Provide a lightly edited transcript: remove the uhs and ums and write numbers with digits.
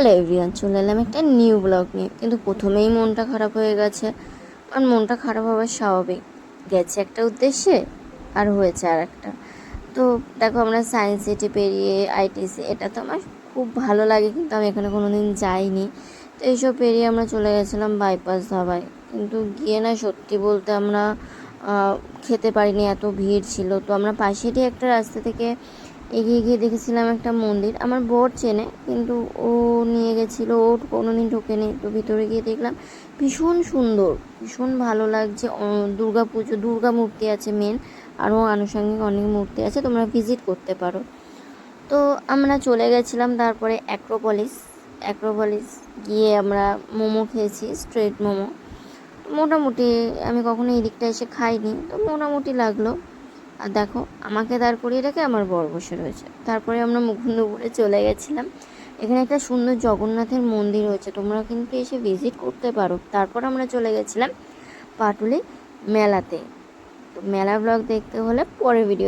Hello everyone, চলে এলাম একটা নিউ ব্লগ নিয়ে। কিন্তু প্রথমেই মনটা খারাপ হয়ে গেছে। কারণ মনটা খারাপ হওয়ার স্বাভাবিক। গেছে একটা উদ্দেশ্যে আর হয়েছে আর একটা। তো দেখো, আমরা সায়েন্স সিটি পেরিয়ে আইটিসি, এটা তো আমার খুব ভালো লাগে, কিন্তু আমি এখানে কোনো দিন যাইনি। তো এইসব পেরিয়ে আমরা চলে গেছিলাম বাইপাস ধাবায়। কিন্তু গিয়ে না, সত্যি বলতে আমরা খেতে পারিনি, এত ভিড় ছিল। তো আমরা পাশেরই একটা রাস্তা থেকে এগিয়ে গিয়ে দেখেছিলাম একটা মন্দির। আমার বর চেনে, কিন্তু ও নিয়ে গেছিলো, ও কোনো দিন ঢোকেনি। তো ভিতরে গিয়ে দেখলাম ভীষণ সুন্দর, ভীষণ ভালো লাগছে। দুর্গা পুজো, দুর্গা মূর্তি আছে মেন, আরও আনুষঙ্গিক অনেক মূর্তি আছে, তোমরা ভিজিট করতে পারো। তো আমরা চলে গেছিলাম তারপরে অ্যাক্রোপলিস। অ্যাক্রোপলিস গিয়ে আমরা মোমো খেয়েছি, স্ট্রিট মোমো। মোটামুটি, আমি কখনো এই দিকটা এসে খাইনি, তো মোটামুটি লাগলো। আর দেখো, আমাকে দাঁড় করিয়ে রেখে আমার বর বসে রয়েছে। তারপরে আমরা মুকুন্দপুরে চলে গেছিলাম। এখানে একটা সুন্দর জগন্নাথের মন্দির হয়েছে, তোমরা কিন্তু এসে ভিজিট করতে পারো। তারপর আমরা চলে গেছিলাম পাটুলি মেলাতে। তো মেলা ব্লগ দেখতে হলে পরের ভিডিও